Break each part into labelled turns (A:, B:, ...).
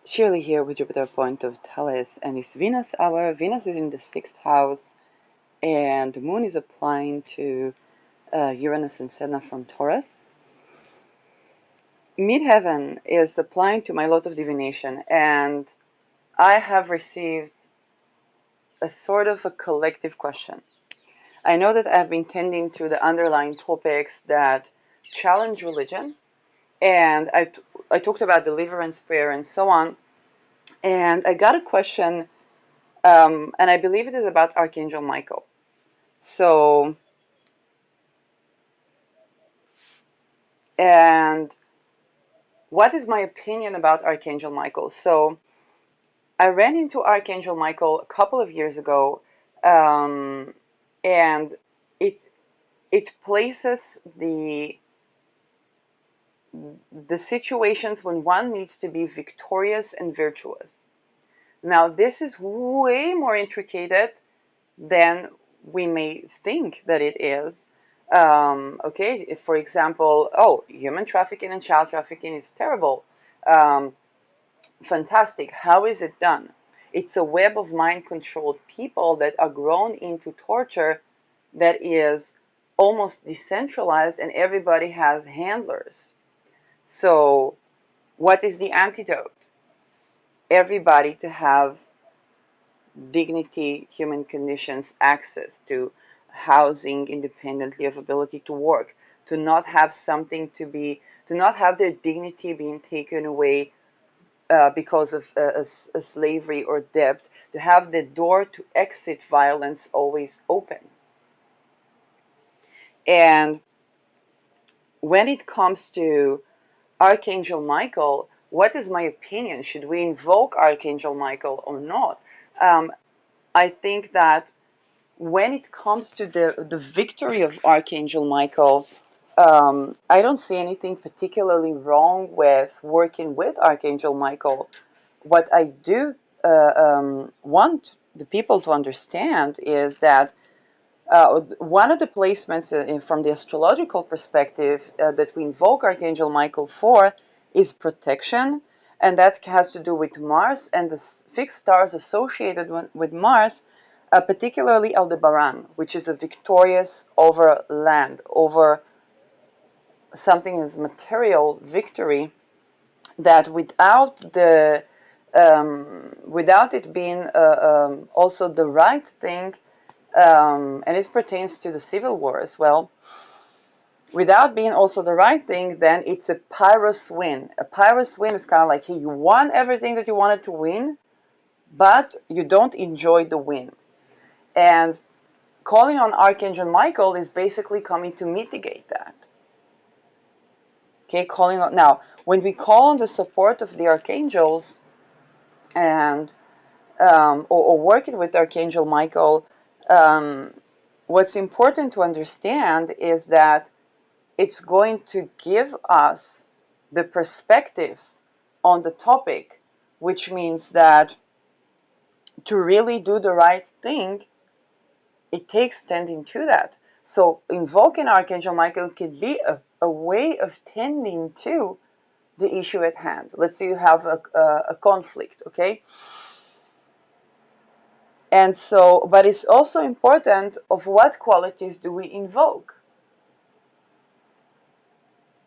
A: Shirley here with Jupiter point of Thales, and it's Venus hour. Venus is in the sixth house, and the moon is applying to Uranus and Sedna from Taurus. Midheaven is applying to my lot of divination, and I have received a sort of a collective question. I know that I've been tending to the underlying topics that challenge religion, and I talked about deliverance prayer and so on, and I got a question. And I believe it is about Archangel Michael. So, and what is my opinion about Archangel Michael? So, I ran into Archangel Michael a couple of years ago, um, and it it places the situations when one needs to be victorious and virtuous. Now, this is way more intricate than we may think that it is. Okay, if for example, oh, human trafficking and child trafficking is terrible. Um, Fantastic. How is it done? It's a web of mind controlled people that are grown into torture that is almost decentralized, and everybody has handlers. So, what is the antidote? Everybody to have dignity, human conditions, access to housing independently of ability to work, to not have something to not have their dignity being taken away because of a slavery or debt, to have the door to exit violence always open. And when it comes to Archangel Michael, what is my opinion? Should we invoke Archangel Michael or not? Um, I think that when it comes to the victory of Archangel Michael, I don't see anything particularly wrong with working with Archangel Michael. What I do want the people to understand is that one of the placements from the astrological perspective that we invoke Archangel Michael for is protection, and that has to do with Mars and the fixed stars associated with Mars, particularly Aldebaran, which is a victorious over land, over something as material victory that without it being also the right thing, and this pertains to the Civil War as well. Without being also the right thing, then it's a Pyrrhus win. A Pyrrhus win is kind of like, hey, you won everything that you wanted to win, but you don't enjoy the win. And calling on Archangel Michael is basically coming to mitigate that. Okay, calling on now when we call on the support of the archangels and or working with Archangel Michael, um, what's important to understand is that it's going to give us the perspectives on the topic, which means that to really do the right thing, it takes tending to that. So invoking Archangel Michael could be a way of tending to the issue at hand. Let's say you have a conflict, okay? And so, but it's also important of what qualities do we invoke,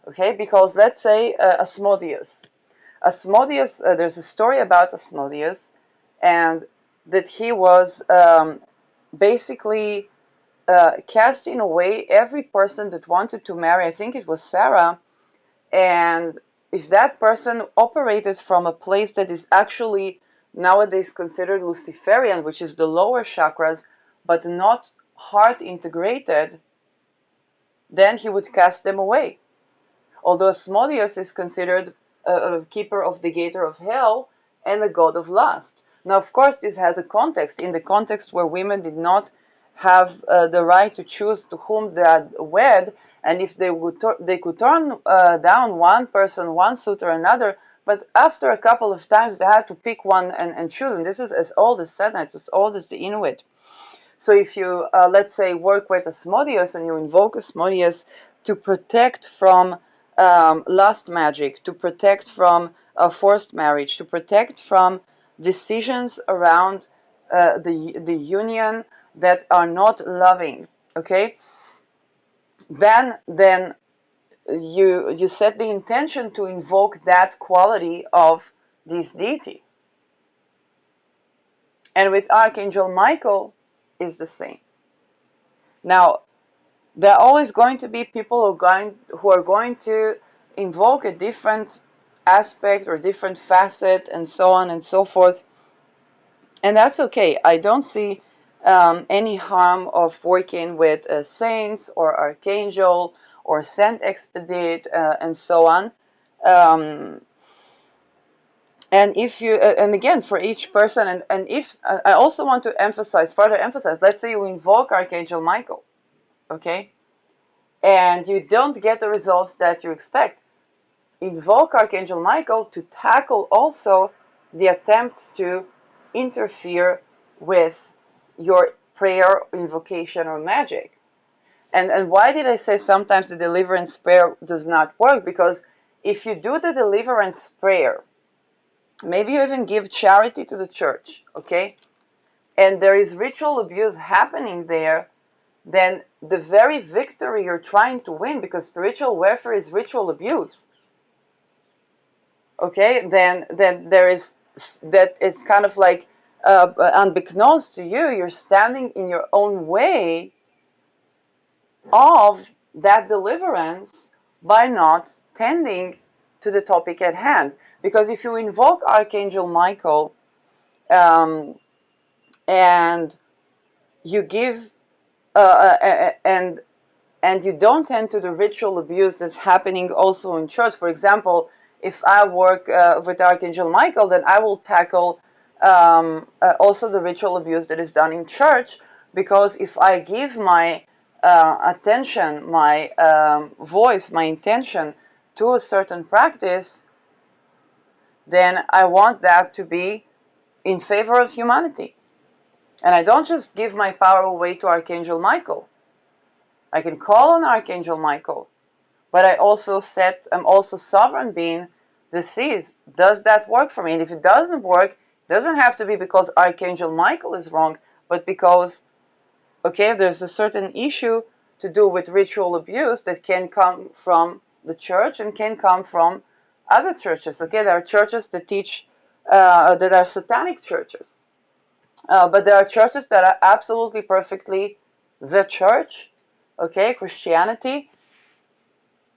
A: okay? Because let's say Asmodeus. Asmodeus, there's a story about Asmodeus, and that he was basically casting away every person that wanted to marry. I think it was Sarah, and if that person operated from a place that is actually nowadays considered Luciferian, which is the lower chakras, but not heart integrated, then he would cast them away. Although Asmodeus is considered a keeper of the gate of hell and a god of lust. Now, of course, this has a context. In the context where women did not have the right to choose to whom they had wed, and if they would, they could turn down one person, one suit or another. But after a couple of times, they had to pick one and choose. And this is as old as Sedna. It's as old as the Inuit. So if you, let's say, work with Asmodeus and you invoke Asmodeus to protect from lust magic, to protect from a forced marriage, to protect from decisions around the union that are not loving. Okay, then you set the intention to invoke that quality of this deity. And with Archangel Michael is the same. Now, there are always going to be people who are going to invoke a different aspect or different facet and so on and so forth. And that's okay. I don't see any harm of working with saints or archangel or saint expedite and so on. And if you and again, for each person, and if I also want to further emphasize, let's say you invoke Archangel Michael, okay, and you don't get the results that you expect, invoke Archangel Michael to tackle also the attempts to interfere with your prayer, invocation, or magic. And why did I say sometimes the deliverance prayer does not work? Because if you do the deliverance prayer, maybe you even give charity to the church, okay, and there is ritual abuse happening there, then the very victory you're trying to win, because spiritual warfare is ritual abuse, okay, then there is that it's kind of like unbeknownst to you, you're standing in your own way of that deliverance by not tending to the topic at hand. Because if you invoke Archangel Michael um, and you give and you don't tend to the ritual abuse that's happening also in church. For example, if I work with Archangel Michael, then I will tackle also the ritual abuse that is done in church, because if I give my attention, my voice, my intention to a certain practice, then I want that to be in favor of humanity. And I don't just give my power away to Archangel Michael. I can call on Archangel Michael, but I'm also sovereign being that sees, does that work for me? And if it doesn't work, it doesn't have to be because Archangel Michael is wrong, but because, okay, there's a certain issue to do with ritual abuse that can come from the church and can come from other churches. Okay, there are churches that teach, that are satanic churches. But there are churches that are absolutely perfectly the church, okay, Christianity,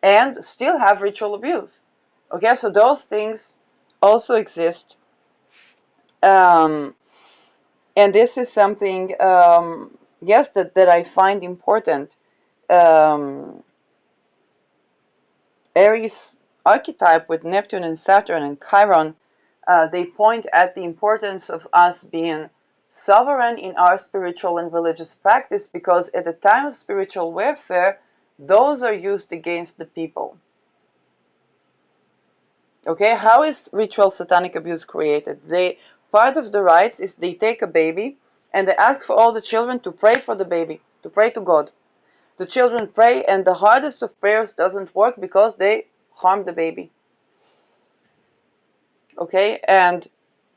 A: and still have ritual abuse. Okay, so those things also exist. Um, and this is something, yes, that I find important. Um, Aries archetype with Neptune and Saturn and Chiron, they point at the importance of us being sovereign in our spiritual and religious practice, because at the time of spiritual warfare, those are used against the people. Okay, how is ritual satanic abuse created? Part of the rites is they take a baby and they ask for all the children to pray for the baby, to pray to God. The children pray, and the hardest of prayers doesn't work because they harm the baby. Okay, and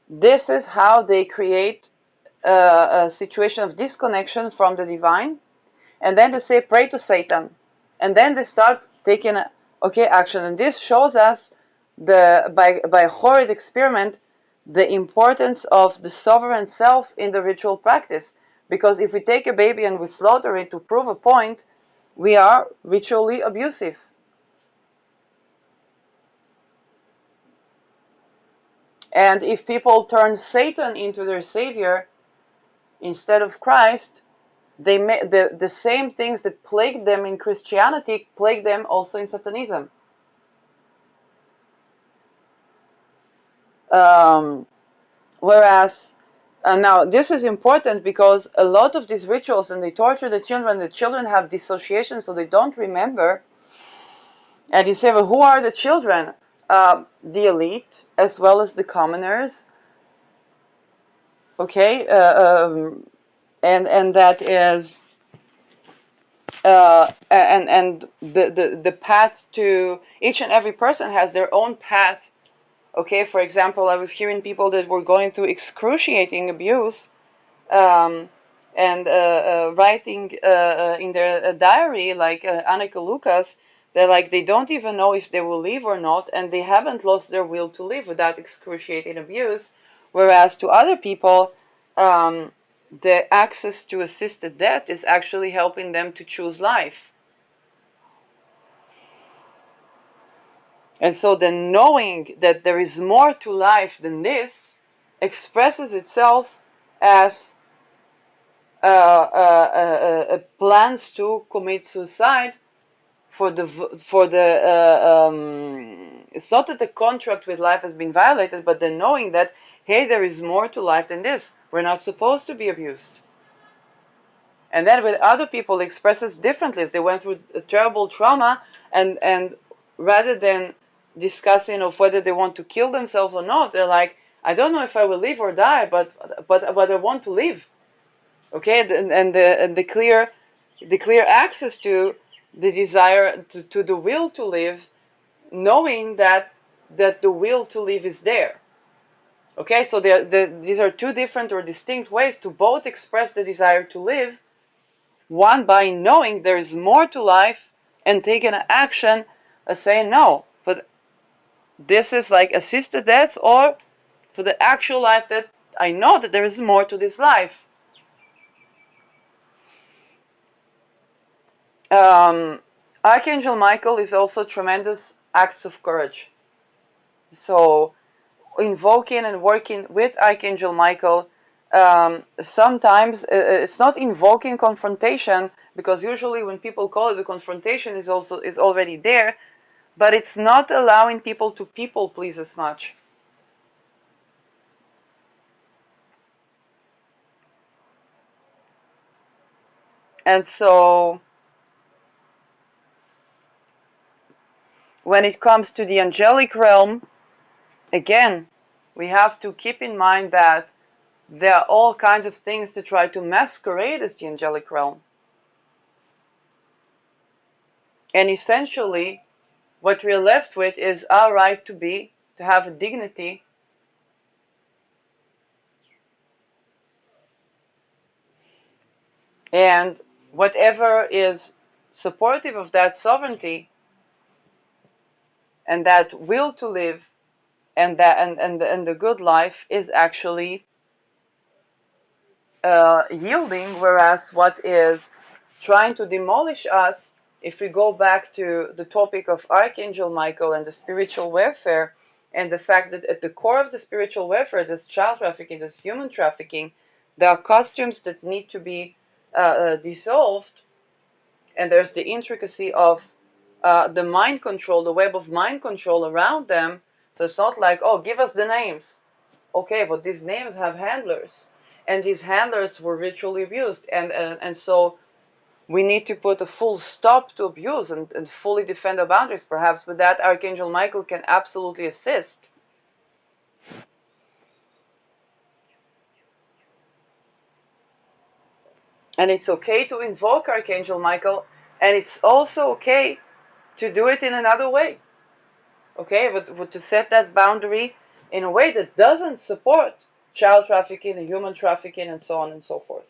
A: this is how they create a situation of disconnection from the divine, and then they say pray to Satan, and then they start taking action. And this shows us by horrid experiment the importance of the sovereign self in the ritual practice, because if we take a baby and we slaughter it to prove a point, we are ritually abusive. And if people turn Satan into their savior instead of Christ, the same things that plagued them in Christianity plague them also in Satanism. Whereas, now this is important because a lot of these rituals, and they torture the children have dissociation, so they don't remember. And you say, well, who are the children? The elite, as well as the commoners. Okay, and that is, and the path to each and every person has their own path Okay, for example, I was hearing people that were going through excruciating abuse, um, and writing in their diary, like Annika Lucas, they're like they don't even know if they will live or not, and they haven't lost their will to live without excruciating abuse. Whereas to other people, the access to assisted death is actually helping them to choose life. And so the knowing that there is more to life than this expresses itself as plans to commit suicide it's not that the contract with life has been violated, but the knowing that, hey, there is more to life than this. We're not supposed to be abused. And then with other people it expresses differently. They went through a terrible trauma, and rather than discussing of whether they want to kill themselves or not, they're like, I don't know if I will live or die, but I want to live. Okay, and the clear access to the desire to the will to live, knowing that the will to live is there. Okay, so these are two different or distinct ways to both express the desire to live. One by knowing there is more to life and taking an action, saying no, but this is like assisted death, or for the actual life that I know that there is more to this life. Archangel Michael is also tremendous acts of courage. So invoking and working with Archangel Michael, sometimes it's not invoking confrontation, because usually when people call it, the confrontation is already there, but it's not allowing people to people please as much. And so when it comes to the angelic realm, again, we have to keep in mind that there are all kinds of things to try to masquerade as the angelic realm. And essentially, what we're left with is our right to have a dignity, and whatever is supportive of that sovereignty and that will to live and and the good life is actually yielding, whereas what is trying to demolish us, if we go back to the topic of Archangel Michael and the spiritual warfare, and the fact that at the core of the spiritual warfare, there's child trafficking, there's human trafficking, there are costumes that need to be dissolved, and there's the intricacy of the mind control, the web of mind control around them. So it's not like, oh, give us the names. Okay, but these names have handlers, and these handlers were ritually abused, and so we need to put a full stop to abuse and fully defend our boundaries. Perhaps with that, Archangel Michael can absolutely assist. And it's okay to invoke Archangel Michael, and it's also okay to do it in another way. Okay, but to set that boundary in a way that doesn't support child trafficking and human trafficking and so on and so forth.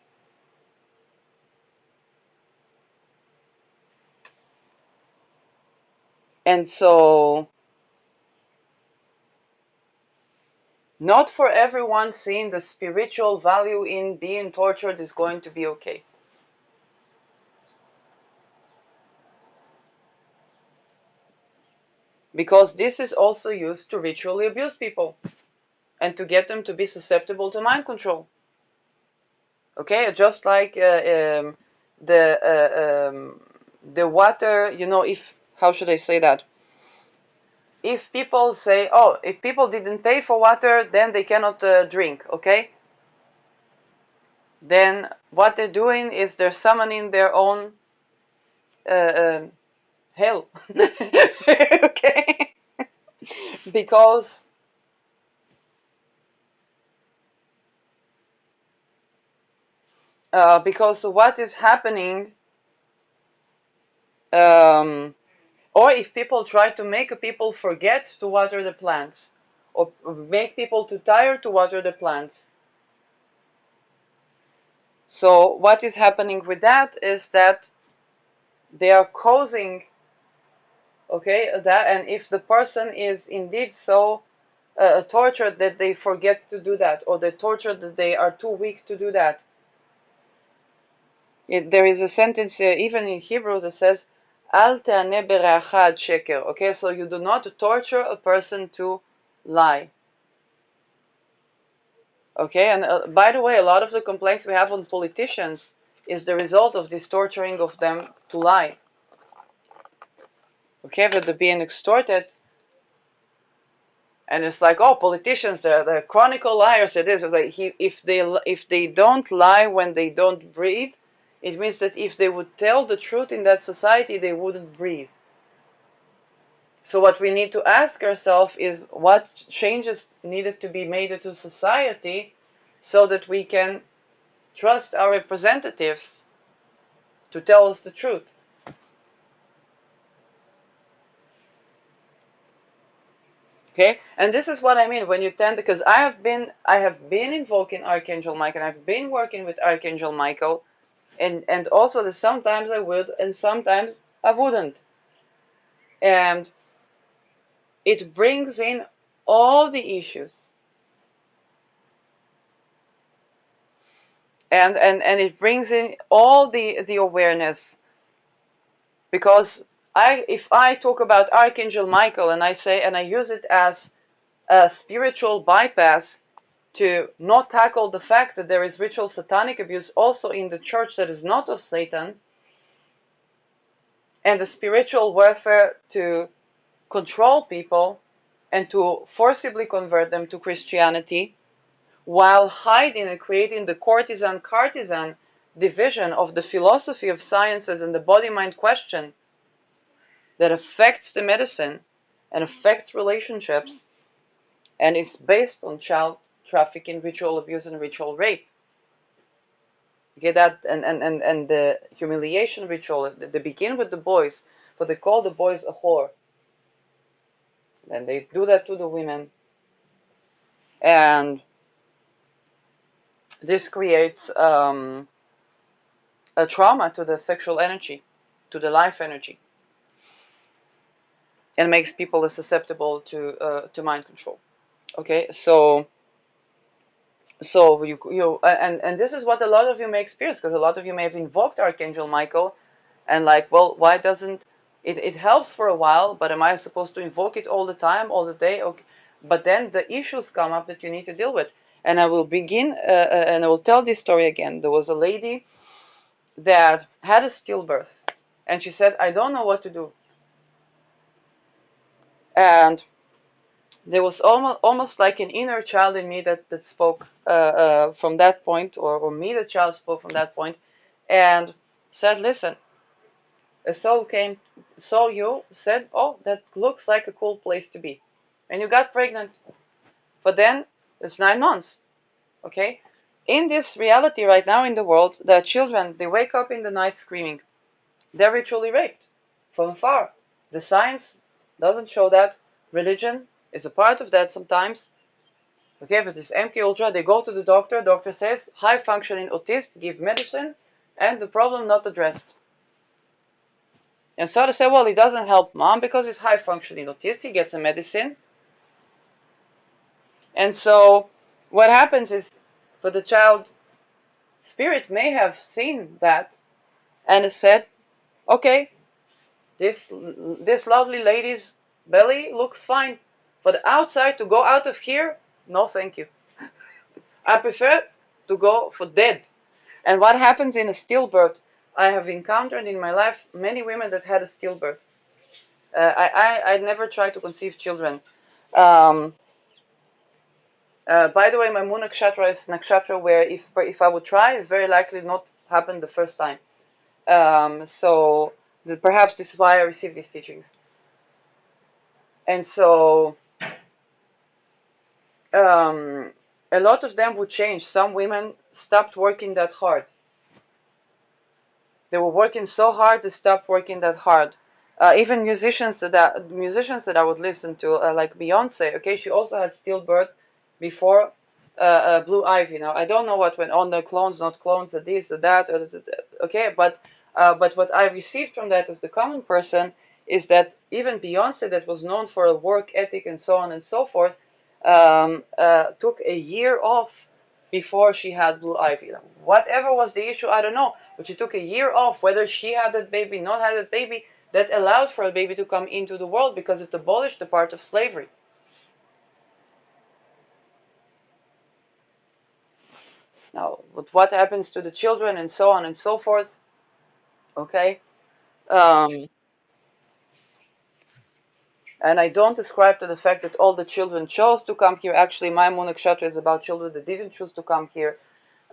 A: And so, not for everyone seeing the spiritual value in being tortured is going to be okay. Because this is also used to ritually abuse people and to get them to be susceptible to mind control. Okay, just like the water, if, how should I say that? If people say, oh, if people didn't pay for water, then they cannot drink, okay? Then what they're doing is they're summoning their own hell. Okay? because because what is happening, or if people try to make people forget to water the plants, or make people too tired to water the plants. So what is happening with that is that they are causing, okay, that, and if the person is indeed so tortured that they forget to do that, or they're tortured that they are too weak to do that. There is a sentence even in Hebrew that says, Al te'aneh bereacha ad sheker. Okay, so you do not torture a person to lie. Okay, and by the way, a lot of the complaints we have on politicians is the result of this torturing of them to lie. Okay, that they're being extorted, and it's like, oh, politicians, they're chronicle liars. It is like if they don't lie when they don't breathe, it means that if they would tell the truth in that society, they wouldn't breathe. So what we need to ask ourselves is what changes needed to be made into society so that we can trust our representatives to tell us the truth. Okay, and this is what I mean when you tend, because I have been invoking Archangel Michael, and I've been working with Archangel Michael, and also that sometimes I would and sometimes I wouldn't, and it brings in all the issues, and it brings in all the awareness, because if I talk about Archangel Michael and I say, and I use it as a spiritual bypass to not tackle the fact that there is ritual satanic abuse also in the church that is not of Satan, and the spiritual warfare to control people and to forcibly convert them to Christianity, while hiding and creating the courtesan-cartisan division of the philosophy of sciences and the body-mind question that affects the medicine and affects relationships and is based on child trafficking, ritual abuse, and ritual rape. Okay, that and the humiliation ritual. They begin with the boys, but they call the boys a whore, and they do that to the women, and this creates a trauma to the sexual energy, to the life energy, and makes people susceptible to mind control. Okay, so you and this is what a lot of you may experience, because a lot of you may have invoked Archangel Michael, and like, well, why doesn't it helps for a while, but am I supposed to invoke it all the time, all the day? Okay, but then the issues come up that you need to deal with, and I will begin and I will tell this story again. There was a lady that had a stillbirth, and she said, I don't know what to do, and there was almost like an inner child in me that spoke from that point, or me, the child, spoke from that point, and said, listen, a soul came, saw you, said, oh, that looks like a cool place to be, and you got pregnant. But then it's 9 months. Okay, in this reality right now in the world, the children, they wake up in the night screaming. They're ritually raped from afar. The science doesn't show that. Religion is a part of that sometimes. Okay, for this MK Ultra, they go to the doctor. Doctor says high functioning autist, give medicine, and the problem not addressed. And so they say, well, it doesn't help mom because he's high functioning autist. He gets a medicine. And so what happens is, for the child, spirit may have seen that and has said, okay, this lovely lady's belly looks fine. For the outside, to go out of here, no thank you. I prefer to go for dead. And what happens in a stillbirth? I have encountered in my life many women that had a stillbirth. I never tried to conceive children. By the way, my moon nakshatra is nakshatra where if I would try, it's very likely not happen the first time. So perhaps this is why I received these teachings. And so a lot of them would change. Some women stopped working that hard. They were working so hard, they stopped working that hard. Even musicians that I would listen to, like Beyonce. Okay, she also had stillbirth before Blue Ivy. Now I don't know what went on, the clones, not clones, the this, the that. Okay, but what I received from that as the common person is that even Beyonce, that was known for a work ethic and so on and so forth, took a year off before she had Blue Ivy. Whatever was the issue, I don't know, but she took a year off. Whether she had that baby, not had that baby, that allowed for a baby to come into the world because it abolished the part of slavery. Now, what happens to the children and so on and so forth? Okay. Um, and I don't ascribe to the fact that all the children chose to come here. Actually, my Monakshetra is about children that didn't choose to come here.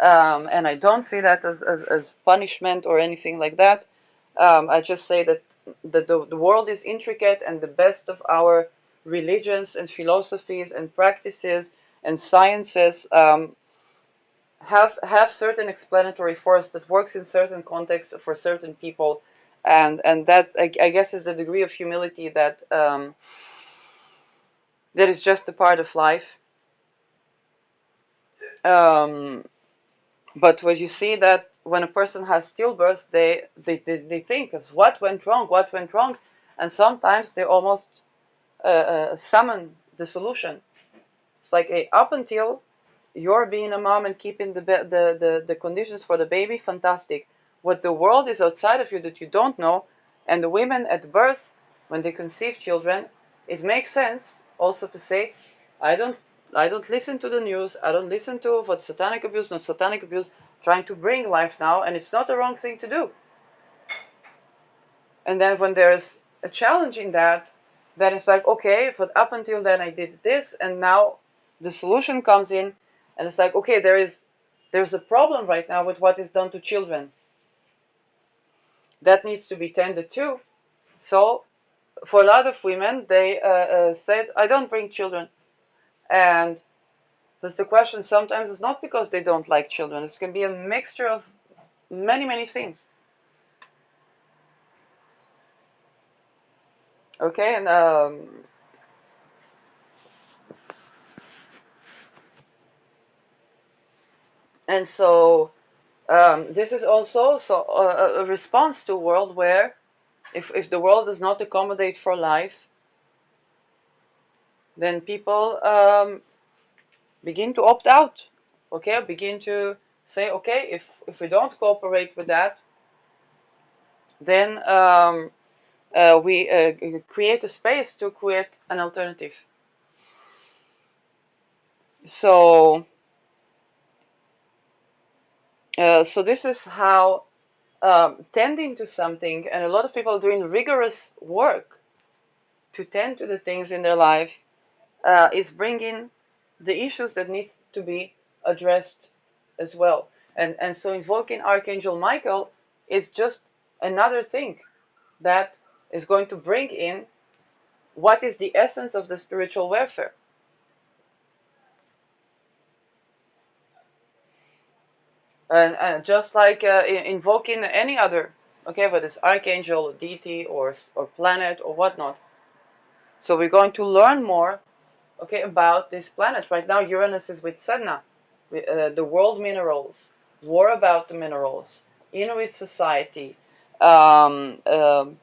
A: And I don't see that as punishment or anything like that. I just say that the world is intricate, and the best of our religions and philosophies and practices and sciences have certain explanatory force that works in certain contexts for certain people, and that I guess is the degree of humility that is just a part of life. Um, But what you see that when a person has stillbirth, they think, what went wrong? What went wrong? And sometimes they almost summon the solution. It's like, hey, up until you're being a mom and keeping the conditions for the baby, fantastic. What the world is outside of you that you don't know, and the women at birth, when they conceive children, it makes sense also to say, I don't I don't listen to the news, I don't listen to what satanic abuse, not satanic abuse, trying to bring life now, and it's not a wrong thing to do. And then when there's a challenge in that, then it's like, okay, but up until then I did this, and now the solution comes in, and it's like, okay, there's a problem right now with what is done to children. That needs to be tended to. So for a lot of women, they said, I don't bring children. And that's the question. Sometimes it's not because they don't like children. It can be a mixture of many, many things. Okay, and so this is also a response to a world where if the world does not accommodate for life, then people begin to opt out. Okay, begin to say, okay, if we don't cooperate with that, then we create a space to create an alternative. So, so this is how tending to something, and a lot of people are doing rigorous work to tend to the things in their life, is bringing the issues that need to be addressed as well. And so invoking Archangel Michael is just another thing that is going to bring in what is the essence of the spiritual warfare. And just like invoking any other, okay, whether it's archangel, or deity, or planet, or whatnot. So we're going to learn more, okay, about this planet. Right now, Uranus is with Sedna, the world minerals, war about the minerals, Inuit society, um, um,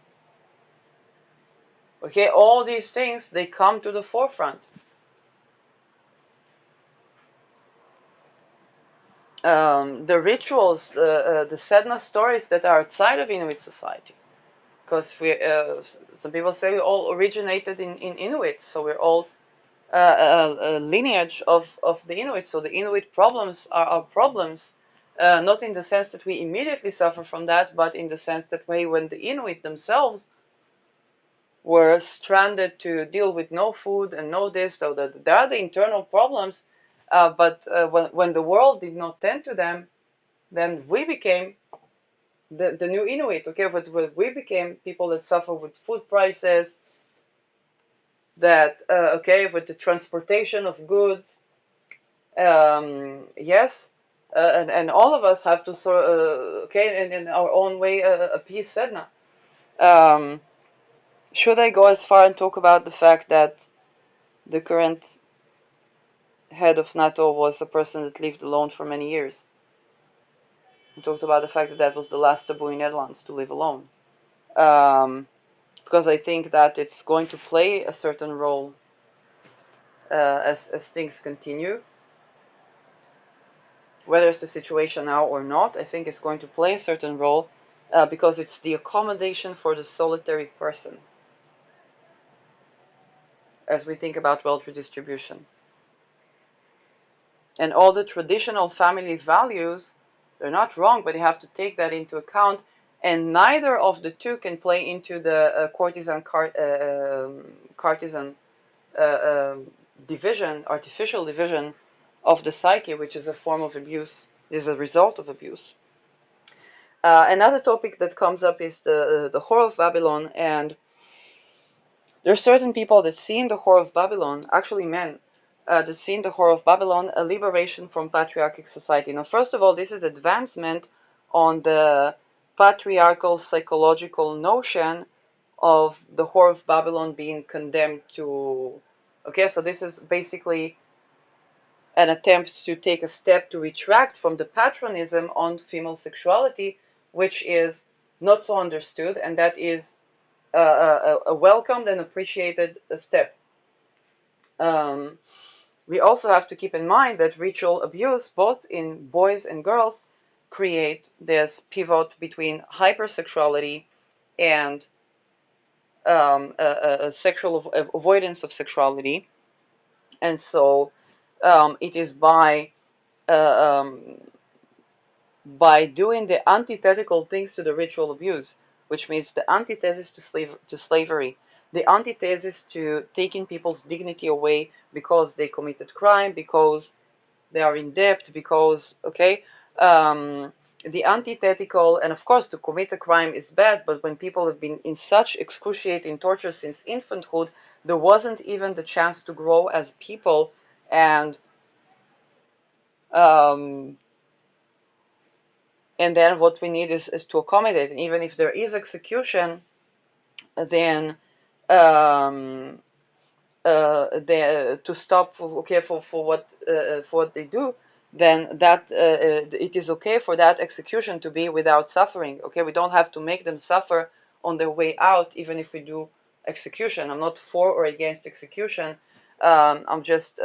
A: okay, all these things, they come to the forefront. The rituals, the Sedna stories that are outside of Inuit society. Because some people say we all originated in Inuit, so we're all a lineage of the Inuit. So the Inuit problems are our problems, not in the sense that we immediately suffer from that, but in the sense that when the Inuit themselves were stranded to deal with no food and no this, so that there are the internal problems. But when the world did not tend to them, then we became the new Inuit. Okay, but we became people that suffer with food prices, that okay, with the transportation of goods. Yes, and all of us have to sort okay, in our own way, appease Sedna. Um, Should I go as far and talk about the fact that the current head of NATO was a person that lived alone for many years? We talked about the fact that that was the last taboo in Netherlands, to live alone. Because I think that it's going to play a certain role as things continue. Whether it's the situation now or not, I think it's going to play a certain role because it's the accommodation for the solitary person as we think about wealth redistribution. And all the traditional family values, they're not wrong, but you have to take that into account. And neither of the two can play into the courtesan division, artificial division of the psyche, which is a form of abuse, is a result of abuse. Another topic that comes up is the Whore of Babylon, and there are certain people that see in the Whore of Babylon, actually men, that see in the Whore of Babylon a liberation from patriarchal society. Now, first of all, this is advancement on the patriarchal psychological notion of the Whore of Babylon being condemned to. Okay, so this is basically an attempt to take a step to retract from the patronism on female sexuality, which is not so understood, and that is a welcomed and appreciated step. We also have to keep in mind that ritual abuse, both in boys and girls, create this pivot between hypersexuality and a sexual avoidance of sexuality. And so it is by doing the antithetical things to the ritual abuse, which means the antithesis to slavery, the antithesis to taking people's dignity away because they committed crime, because they are in debt, because, okay, the antithetical, and of course to commit a crime is bad, but when people have been in such excruciating torture since infanthood, there wasn't even the chance to grow as people, and um, and then what we need is to accommodate. And even if there is execution, then to stop for what they do, then that it is okay for that execution to be without suffering. Okay, we don't have to make them suffer on their way out, even if we do execution. I'm not for or against execution. I'm just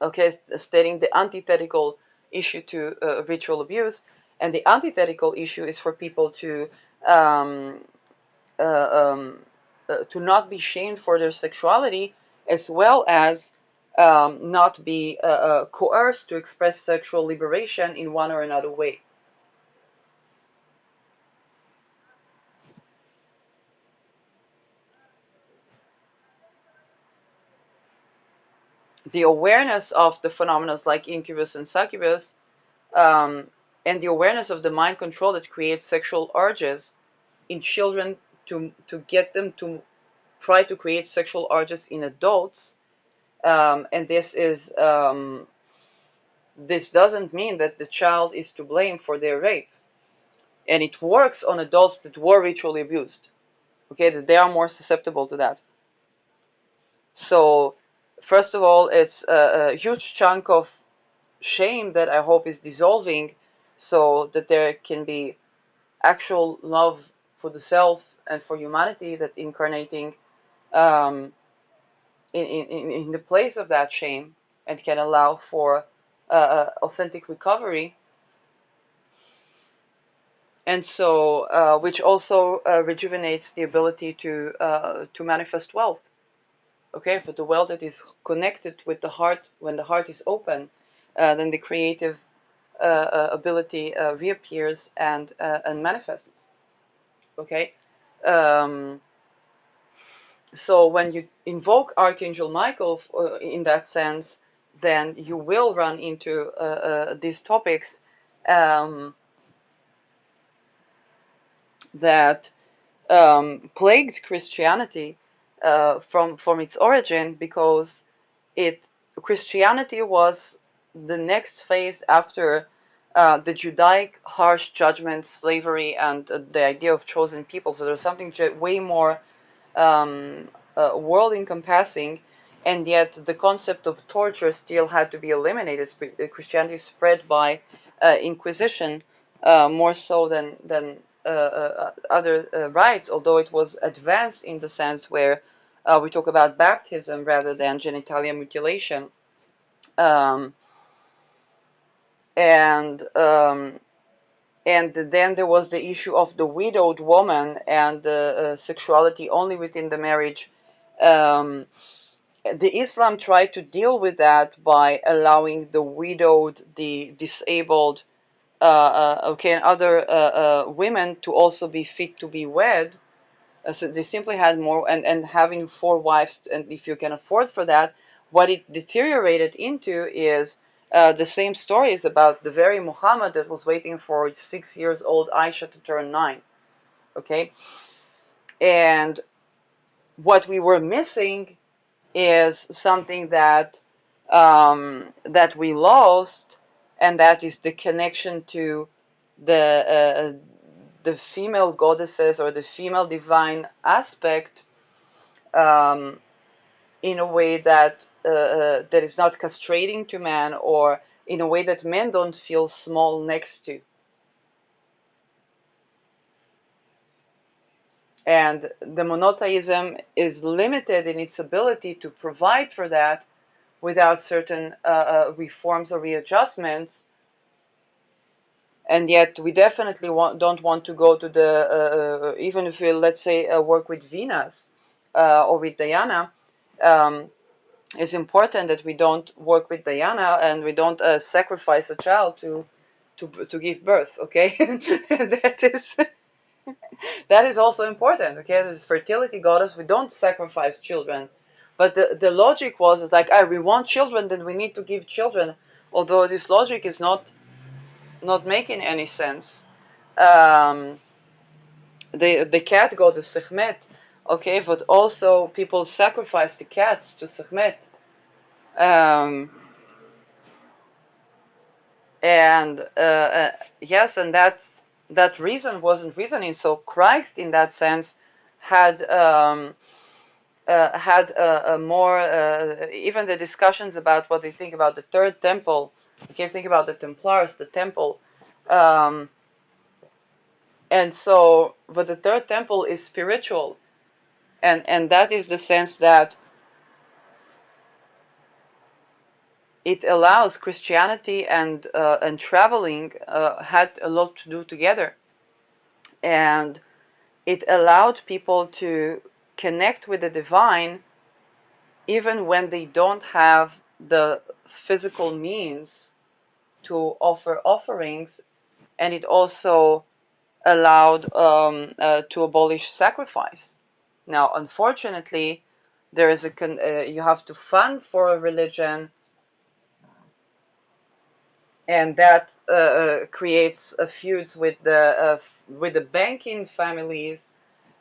A: okay, stating the antithetical issue to ritual abuse, and the antithetical issue is for people um, uh, um, to not be shamed for their sexuality, as well as not be coerced to express sexual liberation in one or another way. The awareness of the phenomena like incubus and succubus, um, and the awareness of the mind control that creates sexual urges in children to get them to try to create sexual urges in adults, and this doesn't mean that the child is to blame for their rape, and it works on adults that were ritually abused. Okay, that they are more susceptible to that. So, first of all, it's a huge chunk of shame that I hope is dissolving, so that there can be actual love for the self and for humanity that incarnating um, in the place of that shame, and can allow for authentic recovery. And so, which also rejuvenates the ability to manifest wealth. Okay, for the wealth that is connected with the heart, when the heart is open, then the creative ability reappears and manifests. Okay, um, so when you invoke Archangel Michael in that sense, then you will run into these topics um, that plagued Christianity from its origin, because Christianity was the next phase after the Judaic harsh judgment, slavery, and the idea of chosen people. So there's something way more world encompassing, and yet the concept of torture still had to be eliminated. Christianity spread by Inquisition more so than other rites, although it was advanced in the sense where we talk about baptism rather than genitalia mutilation. Um, and and then there was the issue of the widowed woman and sexuality only within the marriage. Um, the Islam tried to deal with that by allowing the widowed, the disabled, okay, and other women to also be fit to be wed. So they simply had more, and having four wives, and if you can afford for that, what it deteriorated into is the same stories about the very Muhammad that was waiting for 6 years old Aisha to turn 9. Okay, and what we were missing is something that we lost, and that is the connection to the female goddesses or the female divine aspect, um, in a way that is not castrating to man, or in a way that men don't feel small next to. And the monotheism is limited in its ability to provide for that without certain reforms or readjustments. And yet we definitely don't want to go to the, even if we, let's say, work with Venus or with Diana, um, it's important that we don't work with Diana and we don't sacrifice a child to give birth, okay? That is also important, okay? This fertility goddess, we don't sacrifice children. But the logic was, is like, we want children, then we need to give children. Although this logic is not making any sense. Um, the cat goddess Sekhmet, okay, but also people sacrifice the cats to Sekhmet. Um, and yes, and that reason wasn't reasoning. So Christ, in that sense, had a more even the discussions about what they think about the third temple. Okay, think about the Templars, the temple, um, and so, but the third temple is spiritual, and that is the sense that it allows Christianity and traveling had a lot to do together, and it allowed people to connect with the divine even when they don't have the physical means to offer offerings, and it also allowed to abolish sacrifice. Now, unfortunately, there is you have to fund for a religion, and that creates feuds with the banking families,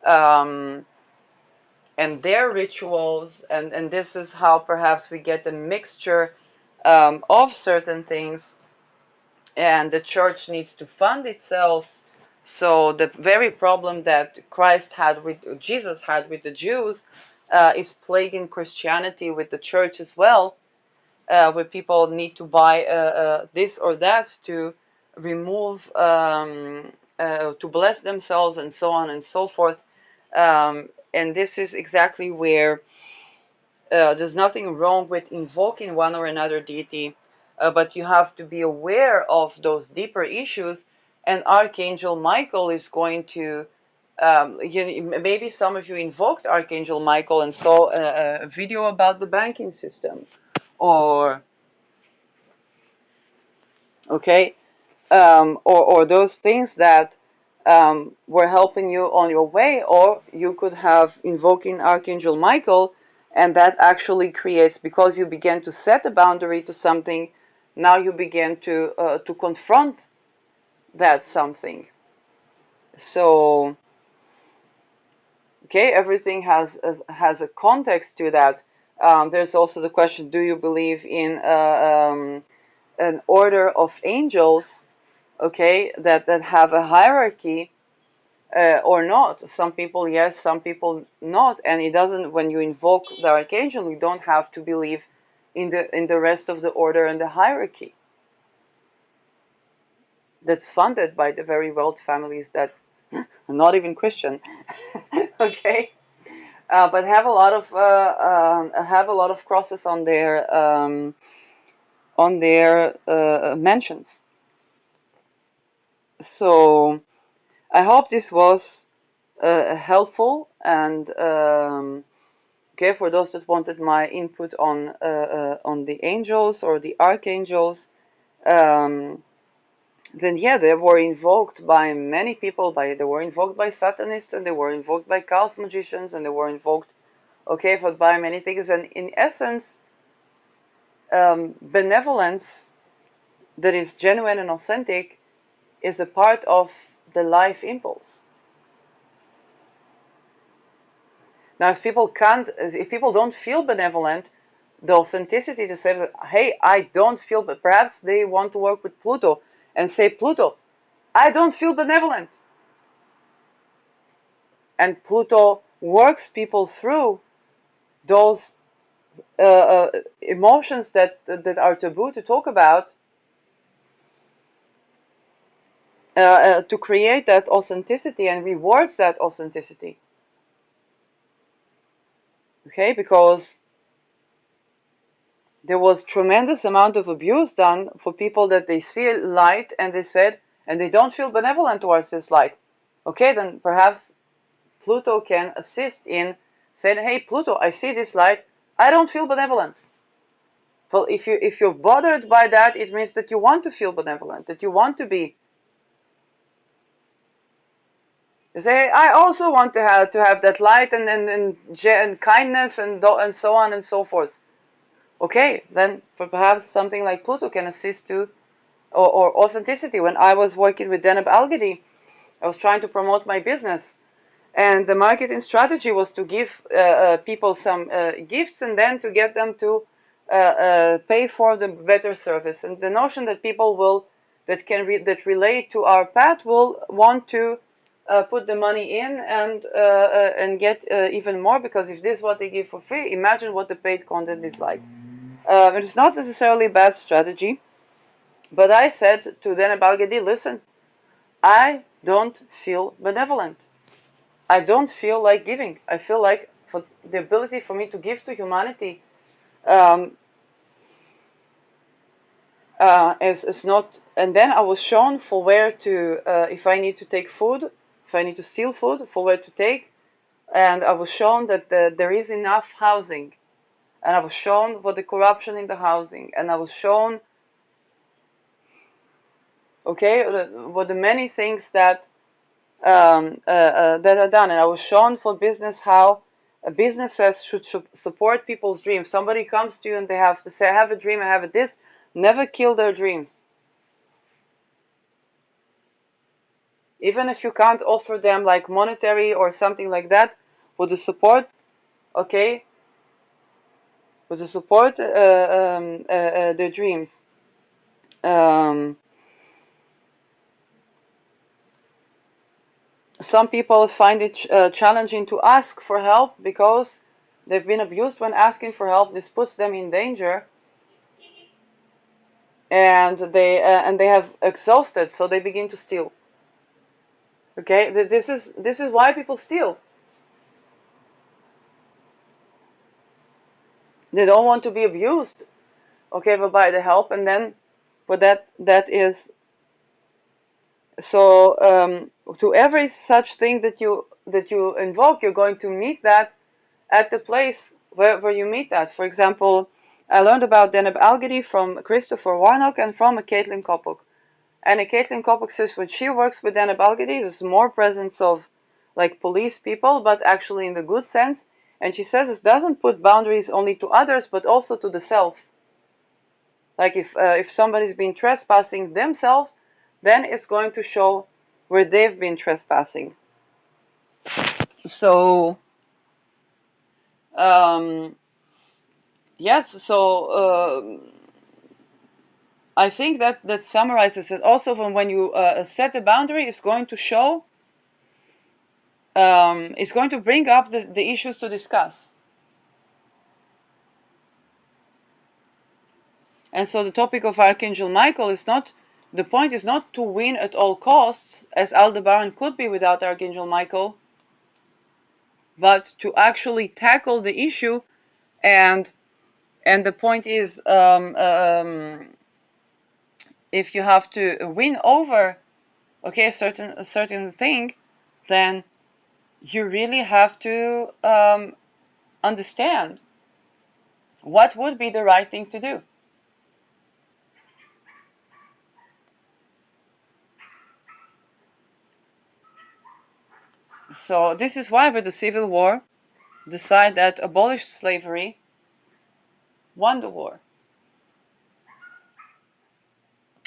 A: um, and their rituals, and this is how perhaps we get a mixture of certain things, and the church needs to fund itself. So the very problem that Jesus had with the Jews is plaguing Christianity with the church as well, where people need to buy this or that to remove, to bless themselves, and so on and so forth. And this is exactly where there's nothing wrong with invoking one or another deity, but you have to be aware of those deeper issues. And Archangel Michael is going to, maybe some of you invoked Archangel Michael and saw a video about the banking system, or okay, or those things that were helping you on your way, or you could have invoking Archangel Michael, and that actually creates, because you began to set a boundary to something, now you begin to confront that something. So, okay, everything has a context to that. There's also the question: do you believe in an order of angels? Okay, that have a hierarchy, or not. Some people yes, some people not, and it doesn't. When you invoke the archangel, you don't have to believe in the rest of the order and the hierarchy that's funded by the very wealth families that are not even Christian. Okay, but have a lot of crosses on their mentions. So I hope this was helpful, and okay, for those that wanted my input on the angels or the archangels, then yeah, they were invoked by many people. They were invoked by Satanists, and they were invoked by chaos magicians, and they were invoked, okay, but by many things. And in essence, benevolence that is genuine and authentic is a part of the life impulse. Now, if people don't feel benevolent, the authenticity to say, hey, I don't feel, but perhaps they want to work with Pluto and say, Pluto, I don't feel benevolent. And Pluto works people through those emotions that are taboo to talk about, to create that authenticity, and rewards that authenticity. Okay, because there was tremendous amount of abuse done for people that they see light and they don't feel benevolent towards this light. Okay, then perhaps Pluto can assist in saying, hey, Pluto, I see this light, I don't feel benevolent. Well, if you're bothered by that, it means that you want to feel benevolent, that you want to be. You say, I also want to have that light and kindness and so on and so forth. Okay, then perhaps something like Pluto can assist to, or authenticity. When I was working with Deneb Algedy, I was trying to promote my business, and the marketing strategy was to give people some gifts, and then to get them to pay for the better service. And the notion that people that relate to our path will want to put the money in and get even more, because if this is what they give for free, imagine what the paid content is like. It's not necessarily a bad strategy, but I said to Deneb Algedy, listen, I don't feel benevolent. I don't feel like giving. I feel like for the ability for me to give to humanity is not. And then I was shown for where to, if I need to take food, if I need to steal food, for where to take. And I was shown that there is enough housing. And I was shown for the corruption in the housing. And I was shown, okay, what the many things that that are done. And I was shown for business how businesses should support people's dreams. Somebody comes to you and they have to say, I have a dream, I have this. Never kill their dreams. Even if you can't offer them like monetary or something like that, with the support, okay, with the support their dreams. Some people find it challenging to ask for help because they've been abused when asking for help. This puts them in danger, and they have exhausted, so they begin to steal. Okay, this is why people steal. They don't want to be abused. Okay, but by the help, and then, but that is so. To every such thing that you invoke, you're going to meet that at the place where you meet that. For example, I learned about Deneb Algedy from Christopher Warnock and from a Caitlin Kopok. And a Caitlin Kopok says when she works with Deneb Algedy, there's more presence of like police people, but actually in the good sense. And she says it doesn't put boundaries only to others, but also to the self. Like if somebody's been trespassing themselves, then it's going to show where they've been trespassing. So yes, so I think that summarizes it. Also, when you set a boundary, it's going to show is going to bring up the issues to discuss. And so the topic of Archangel Michael is not, the point is not to win at all costs, as Aldebaran could be without Archangel Michael, but to actually tackle the issue. And the point is, if you have to win over, okay, a certain thing, then you really have to understand what would be the right thing to do. So this is why with the Civil War, the side that abolished slavery won the war.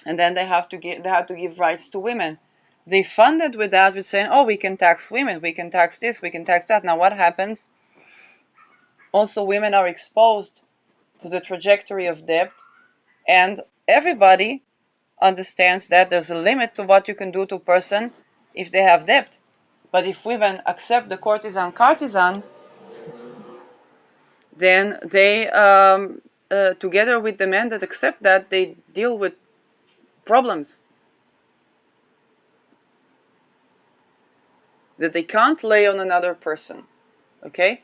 A: And then they had to give rights to women. They funded with that, with saying, oh, we can tax women, we can tax this, we can tax that. Now what happens? Also, women are exposed to the trajectory of debt, and everybody understands that there's a limit to what you can do to a person if they have debt. But if women accept the courtesan, then they, together with the men that accept that, they deal with problems that they can't lay on another person. Okay?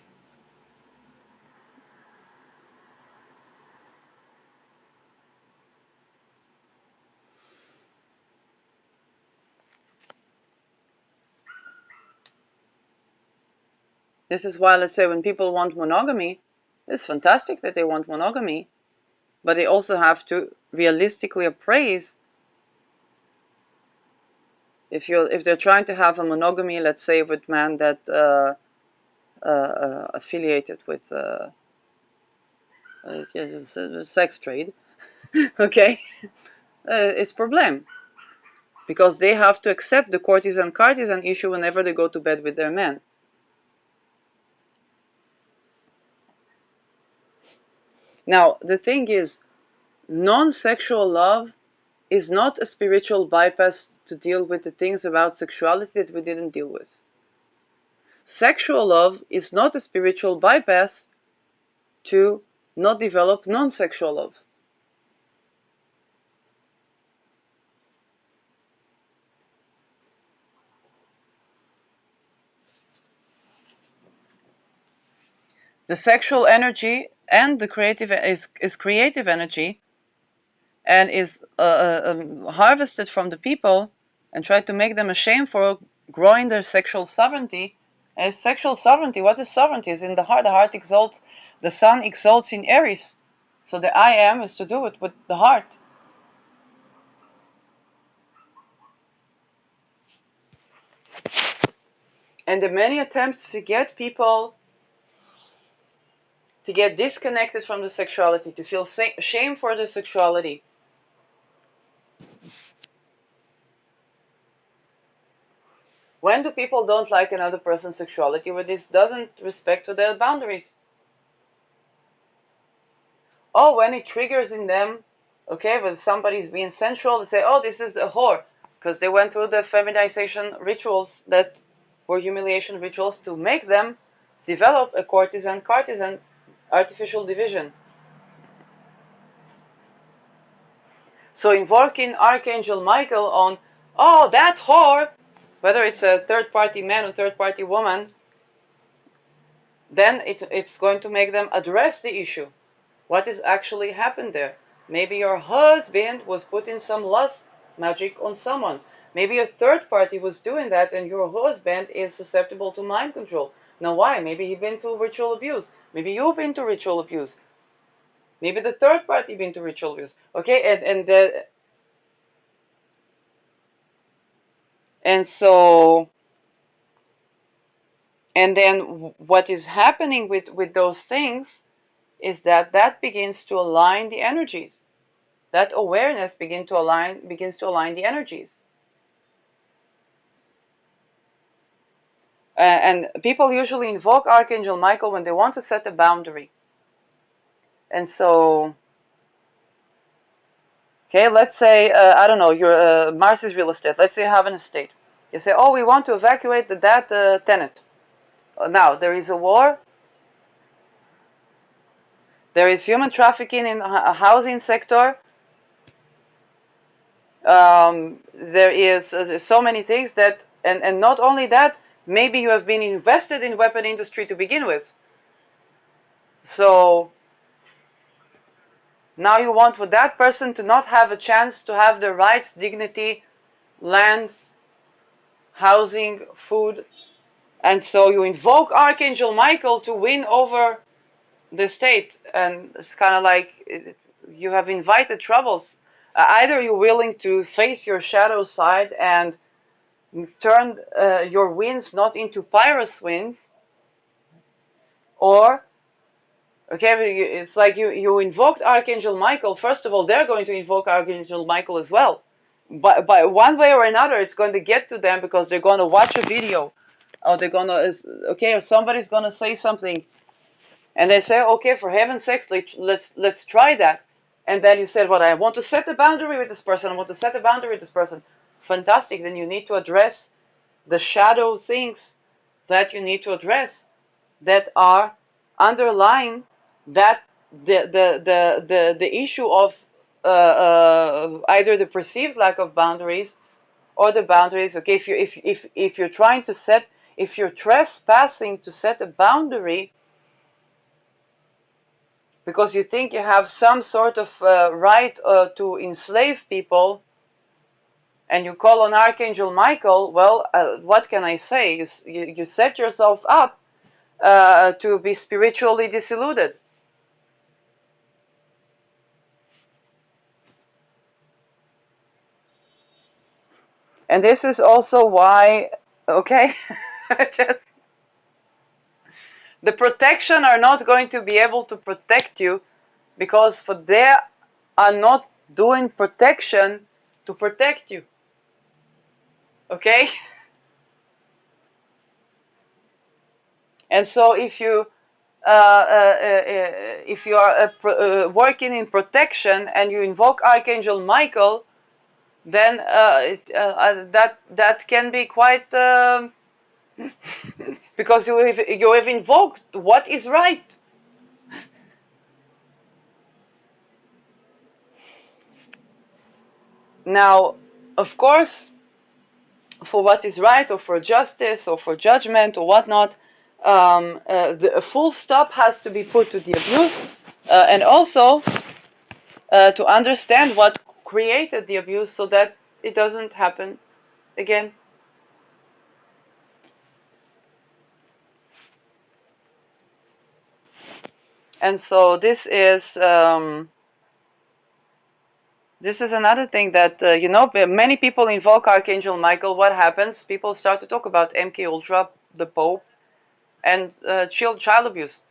A: This is why, let's say, when people want monogamy, it's fantastic that they want monogamy, but they also have to realistically appraise if they're trying to have a monogamy, let's say, with men that affiliated with sex trade, okay, it's problem, because they have to accept the courtesan issue whenever they go to bed with their men. Now the thing is, non-sexual love is not a spiritual bypass to deal with the things about sexuality that we didn't deal with. Sexual love is not a spiritual bypass to not develop non-sexual love. The sexual energy and the creative is creative energy, and is harvested from the people and try to make them ashamed for growing their sexual sovereignty. And sexual sovereignty, what is sovereignty? Is in the heart. The heart exalts, the sun exalts in Aries. So the I am is to do it with the heart. And the many attempts to get people to get disconnected from the sexuality, to feel shame for the sexuality. When do people don't like another person's sexuality? When this doesn't respect to their boundaries. Oh, when it triggers in them, okay, when somebody's being sensual, they say, oh, this is a whore, because they went through the feminization rituals that were humiliation rituals to make them develop a courtesan artificial division. So invoking Archangel Michael on, oh, that whore, whether it's a third-party man or third-party woman, then it's going to make them address the issue. What has actually happened there? Maybe your husband was putting some lust magic on someone. Maybe a third party was doing that and your husband is susceptible to mind control. Now why? Maybe he's been to ritual abuse. Maybe you've been to ritual abuse. Maybe the third party been to ritual abuse. Okay, and so, and then what is happening with those things is that begins to align the energies. That awareness begins to align the energies. And people usually invoke Archangel Michael when they want to set a boundary. And so, okay, let's say, I don't know, Mars is real estate. Let's say you have an estate. You say, oh, we want to evacuate that tenant. Now, there is a war. There is human trafficking in a housing sector. There is so many things that, and not only that, maybe you have been invested in weapon industry to begin with. So now you want for that person to not have a chance to have their rights, dignity, land, housing, food. And so you invoke Archangel Michael to win over the state. And it's kind of like you have invited troubles. Either you're willing to face your shadow side and turn your wins not into Pyrrhus wins, or okay, it's like you invoked Archangel Michael. First of all, they're going to invoke Archangel Michael as well. But by one way or another, it's going to get to them because they're going to watch a video, or they're going to or somebody's going to say something, and they say, okay, for heaven's sakes, let's try that. And then you said, well, I want to set a boundary with this person. I want to set a boundary with this person. Fantastic. Then you need to address the shadow things that you need to address that are underlying that the issue of either the perceived lack of boundaries or the boundaries. Okay, if you're trying to set, if you're trespassing to set a boundary because you think you have some sort of right to enslave people, and you call on Archangel Michael, well, what can I say? You set yourself up to be spiritually disillusioned. And this is also why, okay, just, the protection are not going to be able to protect you because for they are not doing protection to protect you. Okay? And so if you are working in protection and you invoke Archangel Michael, then that can be quite because you have invoked what is right. Now, of course, for what is right or for justice or for judgment or whatnot, a full stop has to be put to the abuse, and also to understand what created the abuse so that it doesn't happen again. And so this is another thing that many people invoke Archangel Michael. What happens? People start to talk about MK Ultra, the Pope, and child abuse.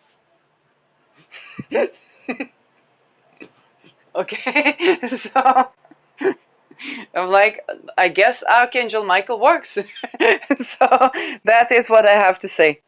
A: Okay, so I'm like, I guess Archangel Michael works. So that is what I have to say.